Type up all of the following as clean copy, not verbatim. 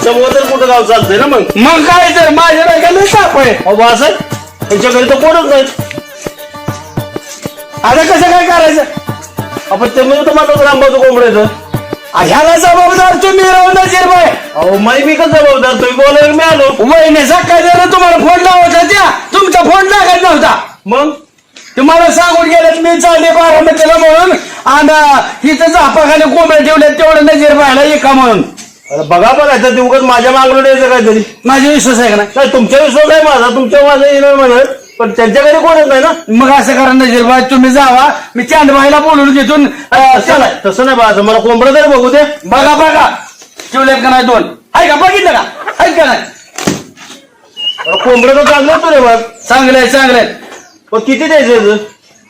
त्याच्यामुळे तर कुठं गाव चालतंय ना मग काय तर माझ्या नाही साप आहे. अहो असं त्यांच्या घरी तर कोणच नाही. आता कसं काय करायचं. आपण ते म्हणजे तुम्हाला रामबाजू कोंबड्याचं ह्याला जबाबदार तुम्ही राहून नजीर बाय. अहो मी कसं जबाबदार तुम्ही बोलायला मी आलो. वहिनीचा काय झालं तुम्हाला फोन लावायचा त्या तुमचा फोन लागत नव्हता. मग तुम्हाला सांगून गेलं मी चालले बारामतीला म्हणून आणि इथं झापाखाली कोंबड्या ठेवल्या तेवढं नजीर बायला एका म्हणून. अरे बघा बघायचं ते उगाच माझ्या मागणं द्यायचं काहीतरी. माझा विश्वास आहे का नाही. नाही तुमच्या विश्वास आहे माझा तुमच्या माझा येणार म्हणत पण त्यांच्या घरी कोणच नाही ना. मग असं करा नजीर बाय तुम्ही जावा मी चांदबाईला बोलून घेतून तसं नाही बघा मला कोंबडं तरी बघू दे. बघा बघा ठेवल्यात का नाही दोन आहे का बघितलं का आहे का नाही. कोंबडं तर चांगलं होतं रे बघ. चांगलंय पण किती द्यायचं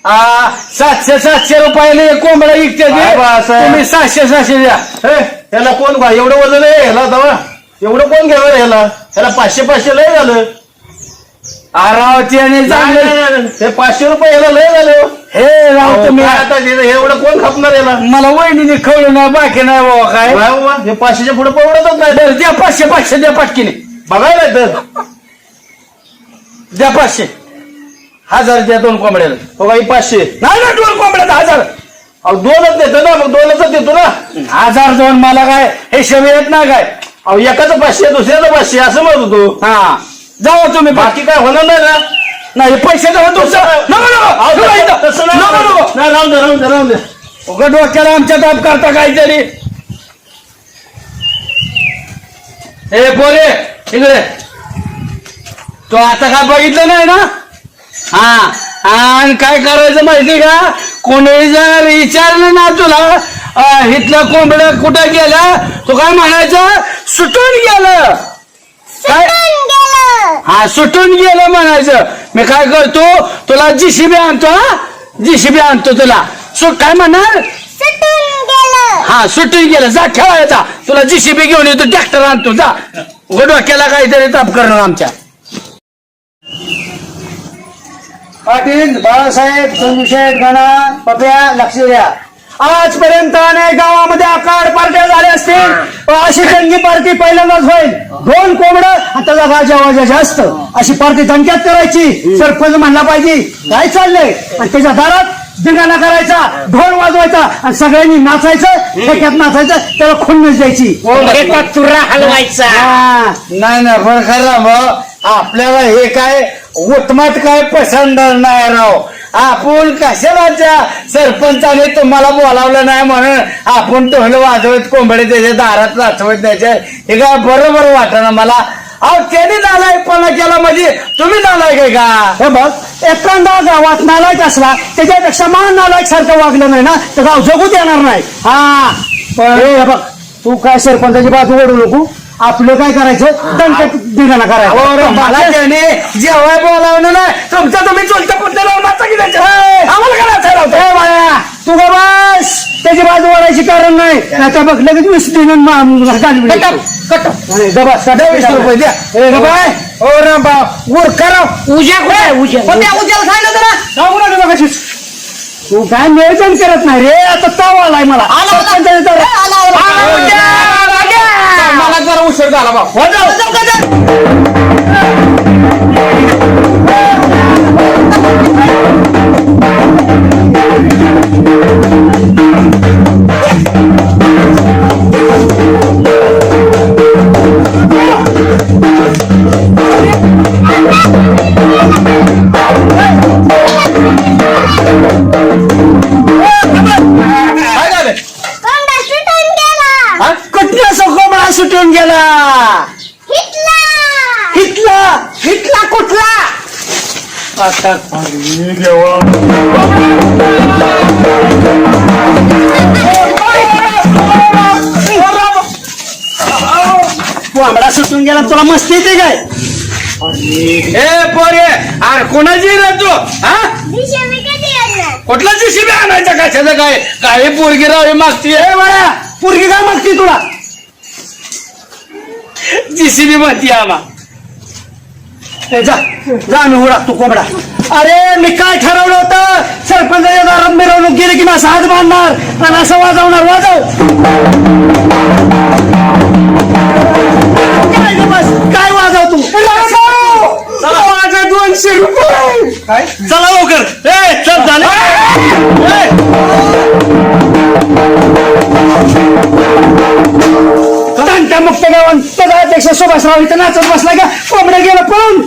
700 रुपयाला एक कोंबडा विकते काय बा असं? तुम्ही 700 द्या. ह्याला कोण बा एवढं वजन आहे ह्याला दवा एवढं कोण घ्यावं ह्याला 500 लय झालं. आरावती आणि चांगलं हे 500 रुपये ह्याला लय झालं. हे राव तुम्ही आता एवढं कोण खपणार याला. मला वहिनीने खवलं नाही बाकी नाही बाबा काय हे 500च्या पुढे पवडतच नाही. बरं द्या 500 द्या पाटकीने बघायला तर द्या 500 1000 द्या दोन कोंबड्याला. हो बाई 500 नाही ना दोन कोंबड्यात 1000. अहो 2च देतो ना मग 2च देतो ना. 1000 दोन मला काय हे शबी येत ना काय. अहो एकाचं 500 दुसऱ्याचं 500 असं म्हणत होतो. हा जावा तुम्ही बाकी काय होणार नाही ना. नाही पैसे तर तुमचं नाही राहून दे उघड डोक्याला आमच्या ताप करता काहीतरी. हे बोले इकडे तो आता काय बघितलं नाही ना. हा आणि काय करायचं माहिती का कोणी जर विचारलं ना तुला इथलं कोंबडं कुठं गेलं तो काय म्हणायचं सुटून गेलं काय. हा सुटून गेलं म्हणायचं. मी काय करतो तुला जीसीबी आणतो जीसीबी आणतो तुला काय म्हणणार हा सुटून गेलं जा खेळायचा तुला जीसीबी घेऊन येतो ट्रॅक्टर आणतो जा. डोक्याला काहीतरी ताप करणार आमच्या. पाटील बाळासाहेब संशयत गणा पप्या लक्ष द्या. आजपर्यंत अनेक गावामध्ये आकाड पार्ट्या झाल्या असतील अशी जंगी पार्टी पहिल्यांदाच होईल. 2 कोंबडं आणि त्याचा गाजावाजा जास्त अशी पार्टी धमक्यात करायची. सरपंच म्हणला पाहिजे काय चाललंय आणि त्याच्या दारात धिंगाणा करायचा ढोल वाजवायचा आणि सगळ्यांनी नाचायचं ठेक्यात नाचायचं त्याला खुन्नस द्यायची तुरा हलवायचा. नाही ना पण खरं मग आपल्याला हे काय उत्मत काय पसंत नाही राव. आपण कशाला त्या सरपंचाने तुम्हाला बोलावलं नाही म्हणून आपण ढोल वाजवत कोंबडे त्याच्या दारात नाचवत द्यायचे हे काय बरोबर वाटणं मला. अहो त्याने नालायकपणा केला म्हणजे तुम्ही नालायक आहे का. हे बघ एखादा गावात नालायक असला त्याच्यापेक्षा मान नालायक सारखं वागलं नाही ना तर गाव जगूच येणार नाही. हा पण बघ तू काय सरपंचाची बाजू ओढू नको. आपलं काय करायचं दणकट धिंगाणा करायचं. मला त्याने जेव्हा बोलावलं ना तुमचं तुम्ही चुलत्या पुतण्याला आम्हाला करायचं बाळा तू का बस त्याची बाजू वाढायची कारण नाही. आता बघ लगेच 20 रुपये द्या. हो रामबा वर करा उद्या उद्याला सांगितलं तर सांगू नका बघा तू काय नियोजन करत नाही रे. आता ताव आलाय मला मला जरा उशीर झाला बा. कुठला सोकोबळा सुटून गेला. हिटला कुठला आता कोंबडा सुटून गेला तुला मस्ती येते काय. ए पोरे अरे कोणाची रे तू कुठला जीसीबी आणायचा कशाचं काय काही पोरगी राहावी मागती. हे बळा पोरगी काय मागती तुला जीसीबी म्हणती आम्हा. जा मी उडा तू कोंबडा. अरे मी काय ठरवलं होतं सरपंचाच्या दारात मिरवणूक गेली की माझा हात बांधणार आणि असं वाजवणार वाजव. काय चला लवकर ए चल झाले तंटा मुक्त गावात पदाध्यक्ष सुभाषराव इथं नाचत बसला का कोंबड्या गेलं पळून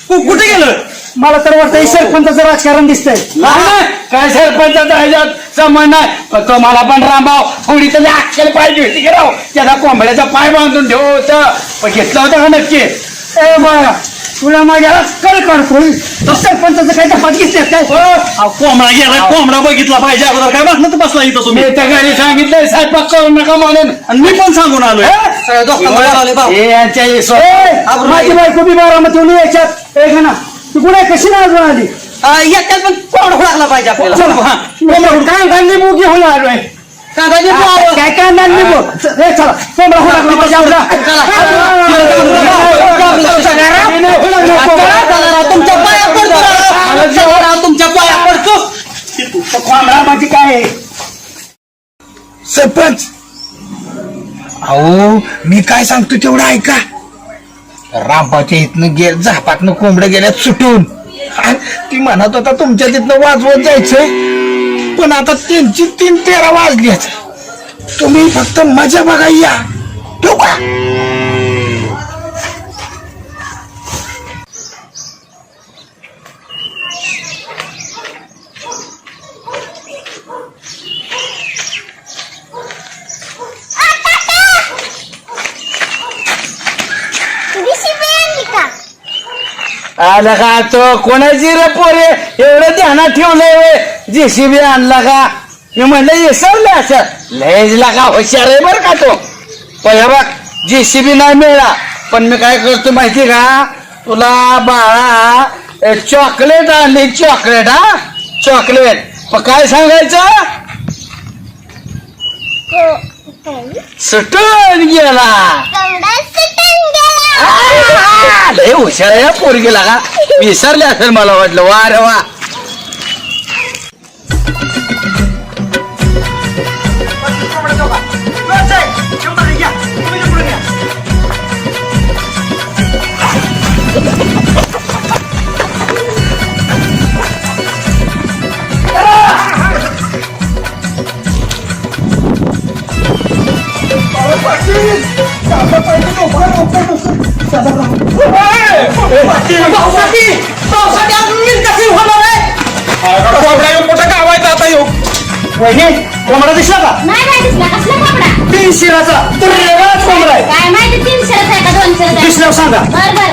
कुठे गेलं मला तर वाटतं हे सरपंचाचं राजकारण दिसतंय काय सरपंचाचा ह्याच्यात संबंध नाही पण तो मला पण रामभाव थोडी तरी अक्कल पाहिजे होती की राव त्याला कोंबड्याचा पाय बांधून ठेव होतं पण घेतलं होतं का नक्की ए बाया तुला माझ्या कळ काढतोय तो सरपंचाचं काही तपास घेतलं काय कोंबडा गेला कोंबडा बघितला पाहिजे अगोदर काय म्हणत बसला इथं तुम्ही मी त्या घरी सांगितलंय स्वयंपाक करू नका म्हणून आणि मी पण सांगून आलोय हे यांच्या ए, माझी बायको बी बारामतीहून यायच्यात ए ना तू कुठे कशी ना अजून आली याच्यात पण कोण हुडकला पाहिजे आपल्याला चल, हा. काय लिंबू घेऊन आलोय कांदा लिंबू आवं. काय काय लिंबू हे चला कोंबडा हुडकला पाहिजे चला, तुमच्या पाया पडतो चला, तुमच्या पाया पडतो कोंबडा म्हणजे काय सरपंच अहो मी काय सांगतो तेवढं ऐका रामपाच्या इथनं झापातनं कोंबड्या गेल्यात सुटून आणि ती म्हणत होता तुमच्या तिथनं वाजवत जायचंय पण आता त्यांची 3:13 वाजल्याच तुम्ही फक्त मजा बघा या ठेवू का आला का तो कोणाची रे पोरे एवढं ध्यानात ठेवलंय जेसीबी आणला का मी म्हणलं येसवलं असं लयजला का हुशार आहे बरं का तो पण बघ जेसीबी नाही मिळाला पण मी काय करतो माहिती का तुला बाळा चॉकलेट आणली चॉकलेट हा चॉकलेट पण काय सांगायचं सुटून गेला लय हुशार आहे पोरगीला का विसरले असेल मला वाटलं वा रे वा कोंबडा दिसला का नाही नाही दिसला कसला कोंबडा 3 शिराचा तर वेगळाच कोंबडा आहे काय माहिती 3 शरत आहे का 2 शरत आहे दिसल्यावर सांगा बर बर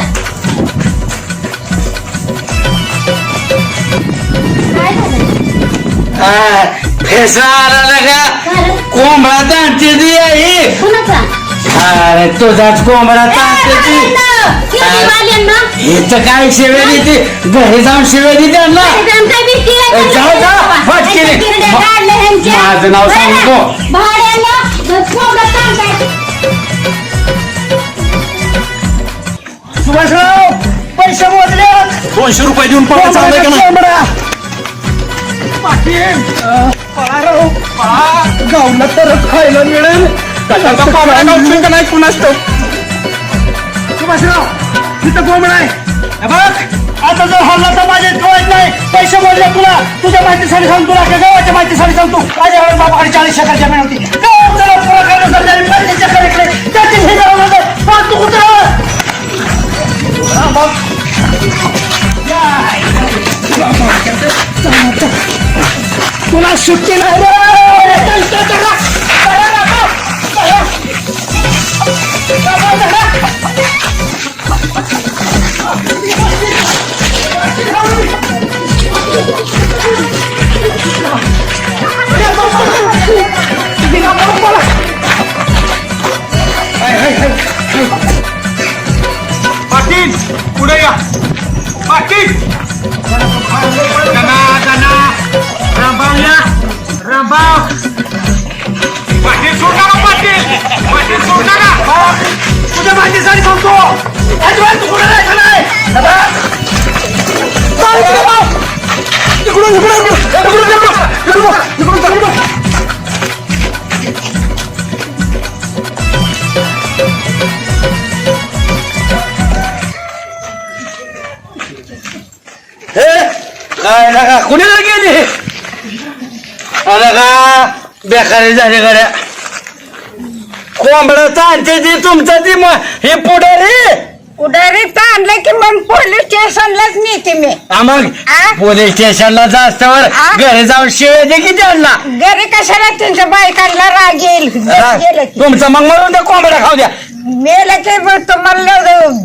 काय झालं फेसा आला का कोंबडा ताणते ती आई कुणाचा अरे तुझाच कोंबडा ताणते ती इथं काय शिव्या देते घरी जाऊन शिव्या देते ना जाऊ जा फटकेने माझं नाव सांगतो सुभाषराव पैसे मोजले 200 रुपये देऊन पळा चाललंय का नाही गावला तरच खायला मिळेल का नाही कुणाच सुभाषराव तिथं कोंबडा आहे हे बघ आता जर हल्ला तर माझे कळत नाही पैसे मोजले तुला तुझ्या माहितीसाठी सांगतो तुला का गावाच्या माहितीसाठी सांगतो माझ्या वेळेस बाबाकडे 40 एकर जमीन होती गावात जरा पुरा करण्यासाठी आणि 35 एकर इकडे त्याची हे जरा म्हणतो पण तू कुठं तुला सुट्टी नाही पाटील पुढे या पाटील रामभाऊ या रामभाऊ पाटील सोड नका पाटील सोड नका तुझ्या माहितीसाठी सांगतो अजिबात तू कुठे जायचं नाही का कुणीकडे गेली अरे का बेकारी झाली गड्या कोंबड्याचं आणते ती तुमचं ती हे पुढारी उडारीत आणलं की मग पोलीस स्टेशनलाच नेते मी मग आ? पोलीस स्टेशनला जास्तवर आ? घरी जाऊन शिळे दे की त्यांना घरी कशाला त्यांच्या बायकांना राग येईल गेलं की तुमचं मग म्हणून त्या कोंबड्या खाऊ द्या मेलं की मग तुम्हाला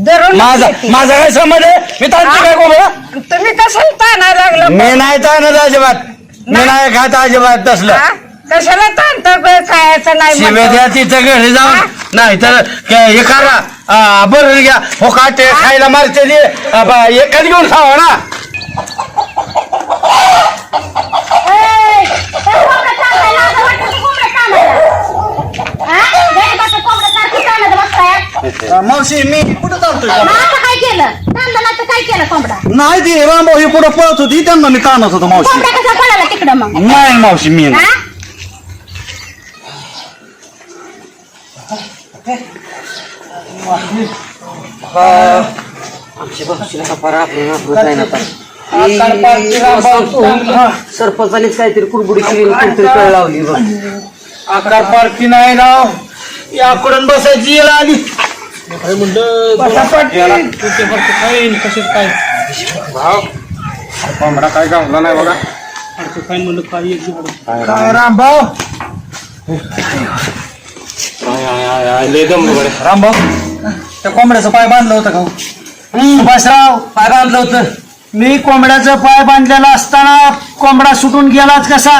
धरून माझा नेते. माझा काय संबंध आहे मी ताणते काय कोंबड्या तुम्ही कसं ताणायला लागलं मी नाही ताणत अजिबात मी नाही खात अजिबात तसलं हा? कशाला ताणतं खायचं नाही शिवे म्हणतो. द्या तिथं घरी जाऊन आ? नाही तर हे करा बरं घ्या हो काटे खायला मारते ते एकच घेऊन खावा ना ए, ते कोंबडं चालायला असं वाटतं की कोंबडं चालायला. हा? गरीबाचं कोंबडं सारखं चालत बसताय. मावशी मी कुठं चालतोय मग आता काय केलं तांदळाचं काय केलं कोंबडा नाही ती रामभाऊ ही पुढं पळत होती त्यांना मी ताणत होतो मावशी कोंबडा कसा पळाला तिकडं मग नाही मावशी मी नाही. हा सरपंचानेच काहीतरी कुडबुडी केली कुठतरी कळ लावली बघ आकार पारखी नाही राव याकडून बसायची याला आली कोंबडा काय गावला नाही बघा काय रामभाऊ लय दम बघा रामभाऊ त्या कोंबड्याचं पाय बांधलं होतं का सुभाषराव काय बांधलं होतं मी कोंबड्याचं पाय बांधलेला असताना कोंबडा सुटून गेलाच कसा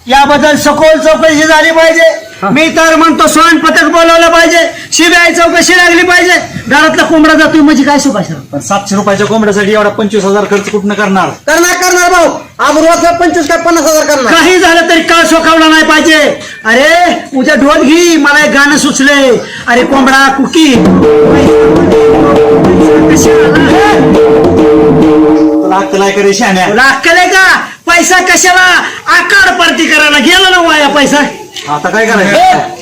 याबद्दल सखोल चौकशी झाली पाहिजे मी तर म्हणतो स्वयं पथक बोलवलं पाहिजे सीबीआय चौकशी लागली पाहिजे घरातला कोंबडा जातोय म्हणजे काय सुभाषराव पण 700 रुपयाच्या कोंबड्यासाठी एवढा 25,000 खर्च कुठं करणार करणार भाऊ अमृवाचा 25 काय 50,000 करणार काही झालं तरी काळ सोकावला नाही पाहिजे अरे उद्या ढोल घी मला एक गाणं सुचले अरे कोंबडा कुकी तुला अक्कल आहे का रे शहाण्या तुला अक्कल आहे का पैसा कशाला आकार पार्टी करायला गेला ना वाया पैसा आता काय करायचं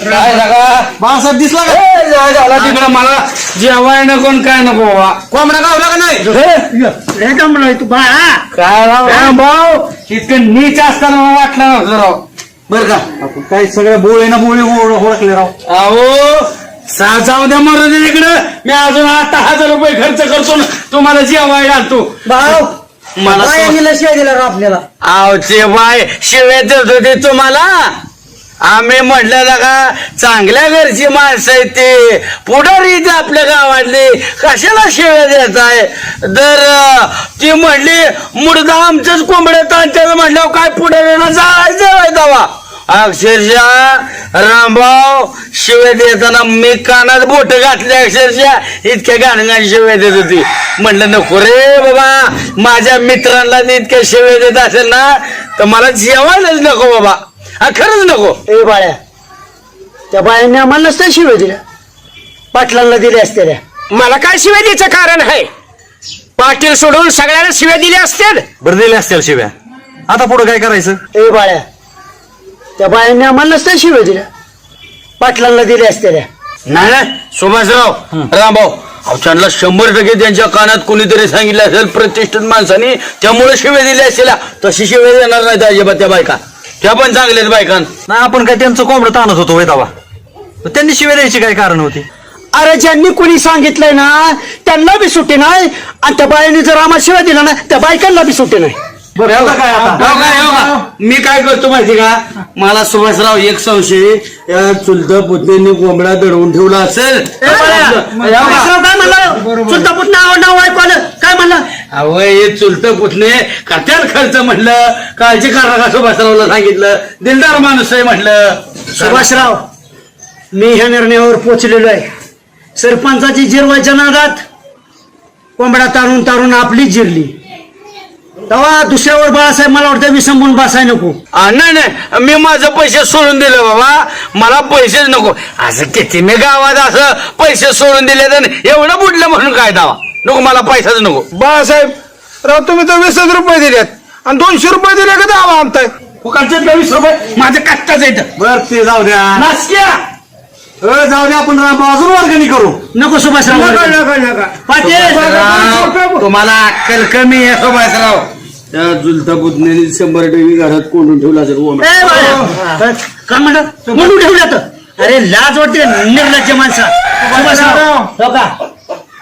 काय लागा बाळासाहेब दिसला का झाला तिकडं मला जेवाय नको न काय नको बाबा कोंबडा गावला का नाही हे जमलोय तू बाळा काय राव इतकं नीच असताना वाटलं नव्हतं राव बरं का आपण काय सगळ्या बोळे ना बोळे ओळखले राव अहो जाऊ द्या मरू दे तिकडं मी अजून 8,000 रुपये खर्च करतो ना तुम्हाला जेवाय घालतो भाऊ मला शिवाय दिला राव आपल्याला आवचे बाय शिव्या देत होते तुम्हाला आम्ही म्हटलं का चांगल्या घरची माणसं आहेत ते पुढारी इथे आपल्या गावातली कशाला शिव्या देत आहे तर ती म्हणली मुर्दा आमचंच कोंबड्यात आणत्याचं म्हटल्यावर काय पुढाऱ्यांना जायचं दावा अक्षरशः रामभाऊ शिव्या देताना मी कानात बोट घातले अक्षरशः इतक्या गाणगाणी शिव्या देत होती म्हटलं नको रे बाबा माझ्या मित्रांना इतक्या शिव्या देत असेल ना तर मला जेवायलाच नको बाबा खरंच नको ए बाळ्या त्या बाळ्यांनी आम्हाला नसत्या शिव्या दिल्या पाटलांना दिल्या असत्या मला काय शिवाय द्यायचं कारण आहे पाटील सोडून सगळ्यांना शिव्या दिल्या असतील बरं दिले असतील शिव्या आता पुढे काय करायचं ए बाळ्या त्या बाळ्यांनी आम्हाला नसत्या शिव्या दिल्या पाटलांना दिल्या असत्या नाही नाही सुभाषराव रामभाऊ त्यांना 100% त्यांच्या कानात कोणीतरी सांगितलं असेल प्रतिष्ठित माणसाने त्यामुळे शिव्या दिल्या असतील तशी शिव्या देणार नाही अजिबात त्या बायका त्या पण चांगल्याच बायकां नाही आपण काय त्यांचं कोंबडं ताणत होतो दावा त्यांनी शिव्या द्यायची काय कारण होती अरे ज्यांनी कोणी सांगितलंय ना त्यांना बी सुट्टी नाही आणि त्या बायांनी जर आम्हाला शिव्या दिला ना त्या बायकांना बी सुट्टी नाही बरं काय आता मी काय करतो माहिती का मला सुभाषराव एक संशय या चुलता पुतण्यांनी कोंबडा दडवून ठेवला असेल सुभाषराव काय म्हणलं चुलता पुतणा नाव ऐकू आलं काय म्हणलं अहो हे चुलत पुतणे कत्याल खर्च म्हटलं काळजी करा का सुभाषरावला सांगितलं दिलदार माणूस आहे म्हटलं सुभाषराव मी ह्या निर्णयावर पोचलेलो आहे सरपंचाची जिरवायच्या नादात कोंबडा तारून तारून आपलीच जिरली तेव्हा दुसऱ्यावर बाळासाहेब मला वाटतं विसंबून बसाय नको नाही नाही मी माझं पैसे सोडून दिले बाबा मला पैसेच नको असं किती मी गावात असं पैसे सोडून दिले तर एवढं बुडलं म्हणून काय दावा नको मला पैसाच नको बाळासाहेब राव तुम्ही तर 20 रुपये दिलेत आणि 200 रुपये दिले का दावा आणताय फुकाटचे 20 रुपये माझ्या कष्टाचं येतं बर ते जाऊ द्या नासक्या जाऊ द्या आपण अजून वर्गणी करू नको सुभाषराव पाटील तुम्हाला अक्कल कमी आहे सुभाषराव त्या जुलता बुधण्याने 100% घरात कोंडून ठेवला असेल कोंबडा. ए बाळा, काय म्हणत म्हणून ठेवलं तर अरे लाज वाटते निर्लज्ज माणसा हो का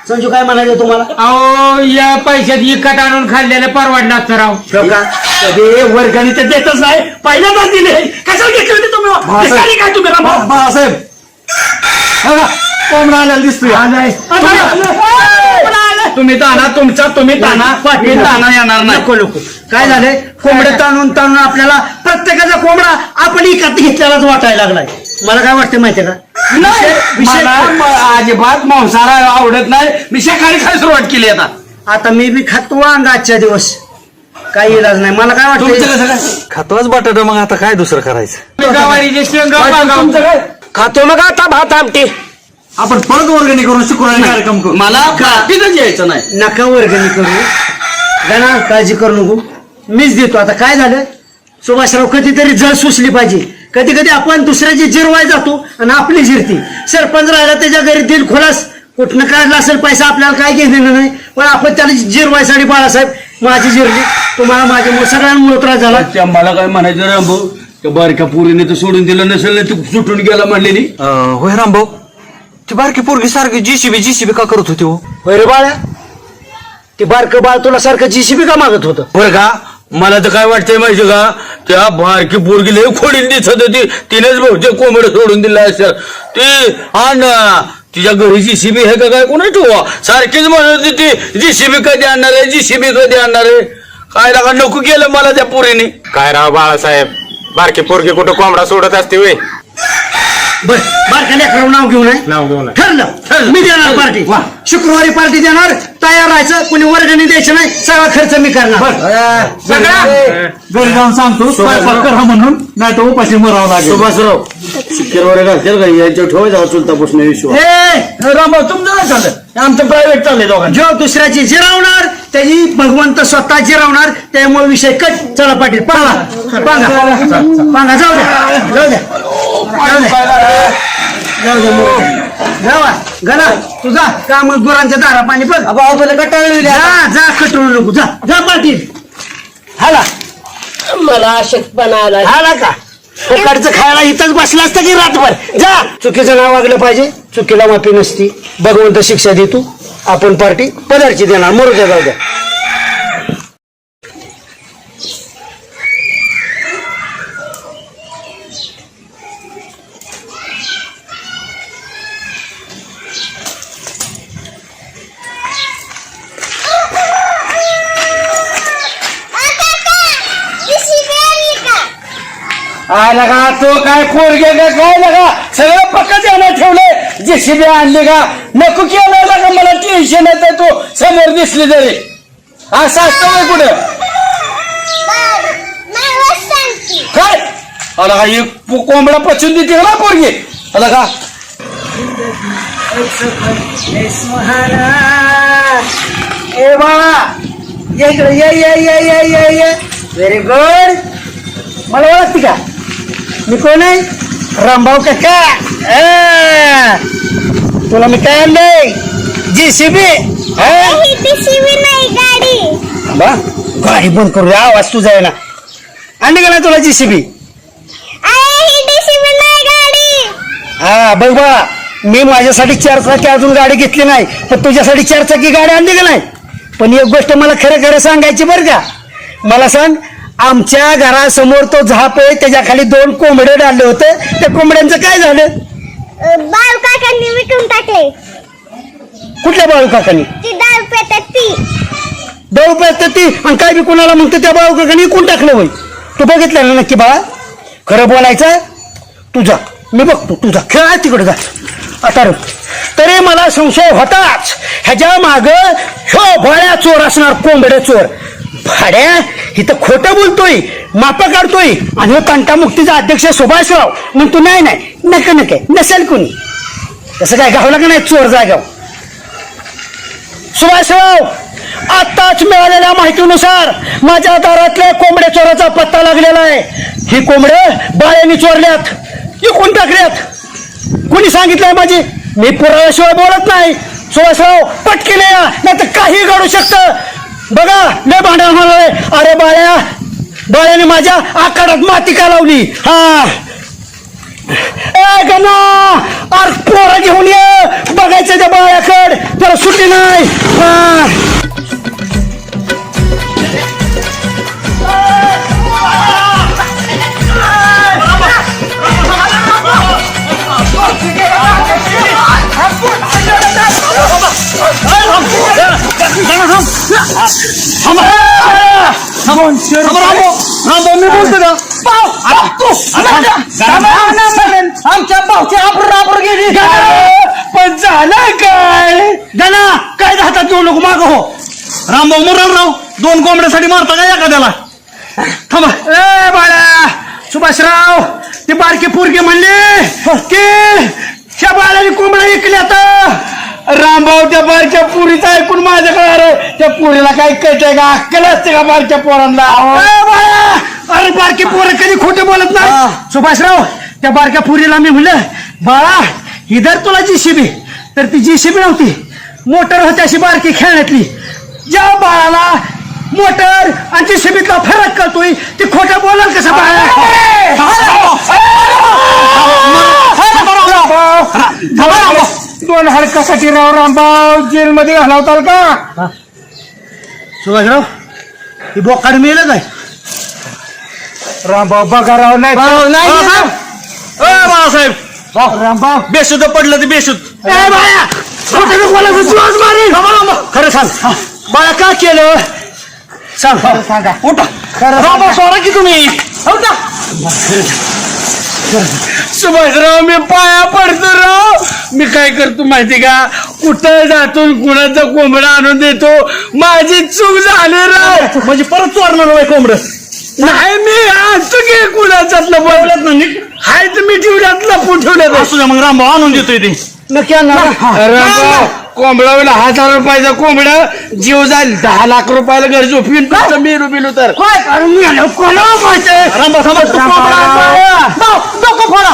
संजू काय म्हणायचं तुम्हाला अहो या पैशात इकट आणून खाल्लेलं परवडलं असतं राव. हो का कधी वर्गणी तर देतच नाही पहिल्यांदाच दिले कशाला घेतले होते तुम्ही दिसायला काय तुम्ही रामभाऊ? बाळासाहेब बघा, कोंबडा आलेला दिसतोय. तुम्ही ताना तुमचा तुम्ही ताना मी ताना येणार नाही. नको नको काय झालंय कोंबडे ताणून ताणून आपल्याला प्रत्येकाचा कोंबडा आपण इकत घेतल्यालाच वाटायला लागलाय. मला काय वाटतं माहितीये का मला अजिबात मांसाहार आवडत नाही. मी शाकाहारी खायला सुरुवात केली आता. आता मी बी खातो वांग आजच्या दिवस काही इलाज नाही. मला काय वाटतं खातोच बटाटा, मग आता काय दुसरं करायचं? गवारीचे शेंगा तुमचं काय खातो मग आता भात आमटी. आपण परत वर्गणी करून शुक्रवारी कार्यक्रम करू. मला पार्टीतच यायचं नाही. नका वर्गणी करू गणा काळजी करू नको मीच देतो. आता काय झालं सुभाषराव कधीतरी जळ सुचली पाहिजे. कधी कधी आपण दुसऱ्याची जिरवाय जातो आणि आपली जिरती. सरपंच राहिला त्याच्या घरी दिल खोलास कुठनं काढला असेल पैसा आपल्याला काय घेणं नाही पण आपण त्याला जिरवायसाठी बाळासाहेब माझी जिरली तुम्हाला माझ्या सगळ्यांमुळे त्रास झाला. त्या मला काय म्हणायचं रामभाऊ, त्या बारक्या पोरीने तर सोडून दिलं नसेल ना, तू सुटून गेला म्हणलेली. होय रामभाऊ, ती बारकी पोरगी सारखी जीसीबी का करत होती हो? होय रे बाळ्या ते बारकं बाळ तुला सारखं जीसीबी का मागत होतं? बरं का, मला तर काय वाटतंय माहिती का, त्या बारकी पोरगी लय खोडील दिसत होती. तिनेच बहुतेक कोंबड सोडून दिला असेल. ती आण तिच्या घरी जीसीबी आहे का काय कोणा ठेवा, सारखीच म्हणत होती ती जीसीबी कधी आणणार आहे, जीसीबी कधी आणणार आहे. काय लागा नको केलं मला त्या पोरीने. काय राव बाळासाहेब, बारकी पोरगी कुठं कोंबडा सोडत असते वे? बर बारक्या लेकरावर नाव घेऊ नये ठरलं मी देणार पार्टी. शुक्रवारी पार्टी देणार. तयार राहायचं कोणी वर्गणी द्यायचं नाही. सगळा खर्च मी करणार. घरी जाऊन सांगतो स्वयंपाक करा म्हणून, नाही तर उपाशी मरावं लागेल. सुभाषराव शुक्रवारी घालतील का याच्यावर ठेवायचा चुलता बसणे विश्वास. हे रामभाऊ तुमचं नाही चाललं आमचं प्रायव्हेट चाललंय दोघांचं. जो दुसऱ्याची जिरावणार त्याची भगवंत स्वतः जिरावणार. त्यामुळे विषय कट. चला पाटील पांगा पांगा जाऊ द्या जाऊ द्या जाऊ द्या जावा गला तुझा काम गुरांच्या दारा पाणी बघ जा कटवू नको जा जा पाटील. हाला मला अशक्तपणा आला. हाला का फुकटचं खायला इथंच बसला असतं की रातभर. जा चुकीचं नाव वागलं पाहिजे. चुकीला माफी नसती. भगवंत शिक्षा देतो. आपण पार्टी पदार्ची देणार. मोरच्या जाऊ द्या. लगा तो काय पोरगे का काय लगा सगळं पक्का द्यायला ठेवलंय. जेसीबी आणली का नको केलं लगा. मला टेन्शन येतं तो समोर दिसली तरी असं असतं होय कुठं काय. लगा एक कोंबडा पचून देते ना पोरगी. लगा ए बाळा ये इकडे ये ये ये ये ये ये व्हेरी गुड. मला ओळखते का मी कोण आहे? रामभाऊ काका. तुला मी काय आणलंय? जीसीबी. नाही गाडी. बा गाडी बंद करू द्या. आवाज तुझा आहे ना. आणली का नाही तुला जीसीबी? नाही गाडी. हा बघ बाळा मी माझ्यासाठी 4 चाकी अजून गाडी घेतली नाही पण तुझ्यासाठी 4 चाकी गाडी आणली का नाही. पण एक गोष्ट मला खरं खरं सांगायची बरं का. मला सांग आमच्या घरासमोर तो झाप आहे त्याच्या खाली 2 कोंबडे डालले होते. त्या कोंबड्यांचं काय झालं? बाळू काकांनी विकून टाकले. कुठल्या बाळू काकांनी? ती दारू पेतात ती. 2 रुपयात तर ती आणि काय बी कोणाला म्हणतो त्या बाळू काकांनी विकून टाकलं होय. तू बघितलं ना नक्की बाळा? खरं बोलायचं तुझा मी बघतो. तुझा खेळ तिकडे जा आता. तरी मला संशय होताच ह्याच्या माग ह्यो भाड्या चोर असणार. कोंबडे चोर भाड्या इथं खोटं बोलतोय मापा काढतोय. आणि हो तंटामुक्तीचा अध्यक्ष सुभाषराव म्हणतो नाही नाही नका नका नसेल कोणी. तसं काय गावला का नाही चोर जागाव. सुभाषराव आताच मिळालेल्या माहितीनुसार माझ्या दारातल्या कोंबड्या चोराचा पत्ता लागलेला आहे. ही कोंबडे बाळ्यांनी चोरल्यात. विकून टाकल्यात. कोणी सांगितलंय माझी? मी पुराव्याशिवाय बोलत नाही. सुभाषराव पटकेने या नाही तर काही घडू शकतं. बघा लय भांडण होणार. अरे बाळ्याने माझ्या आकारात माती का लावली. हा ए गणा, अरे पोरं घेऊन ये बघायचं त्या बाळ्याकड, त्याला सुट्टी नाही. हा मी बोलतो ना आमच्या भाऊची आबरू गेली. पण झालं काय गणा, काय हातात देऊ नको माग हो. रामभाऊ मुरारराव 2 कोंबड्यासाठी मारता का एखाद्याला. थांबा ए बाळा सुभाषराव, ती बारकी पोरगी म्हणली की त्या बाळाने कोंबड्या विकल्या. तर रामभाऊ त्या बारक्या पुरीचं ऐकून माझ्याकडे अरे त्या पुरीला काही कळतंय का, अक्कल असते का बारक्या पोरांना. ए बाळा, अरे बारकी पोरं कधी खोटे बोलत नाही. सुभाषराव, त्या बारक्या पुरीला मी म्हणलं बाळा इधर तुला जीसीबी, तर ती जीसीबी नव्हती, मोटर होती अशी बारकी खेळण्यातली. ज्या बाळाला मोटर आणि जीसीबीतला फरक कळतोय ती खोटं बोलाल कसं बाळा. दोन हडकासाठी रामभाऊ जेलमध्ये घालवताल का. सुभाषराव, ही बोकाड मिळेल काय. रामभाऊ बघा राव नाही बाळासाहेब, रामभाऊ बेशुद्ध पडलं ते बेशुद्ध. ए बाळा, खोटं नको बोलायचं, जीवच मारीन. खरं सांग बाळा, का केलं सांग. सांगा. उठा रामभाऊ, सोडा की तुम्ही. उठा. सुभाषराव मी पाया पडतो राव. मी काय करतो माहिती का, कुठं जातो कुणाचा कोंबडा आणून देतो. माझी चूक झाली राव. म्हणजे परत चोरणार नाही कोंबडं. नाही मी आणतो की कुणाच्यातलं बोलत नाही. हाय तर मी ठेवल्यात लपून ठेवल्यात. असू द्या मग, रामभाऊ आणून देतोय ते. नक्की रामभाऊ कोंबडा 1000 रुपयाचा कोंबडा जीव जाईल. 10 लाख रुपयाला घर झोपीन तुमचं मेरू बिलू तर काय करून मिळालं कोणा माहिती. रामभाऊ थांबा, डोकं फोडा.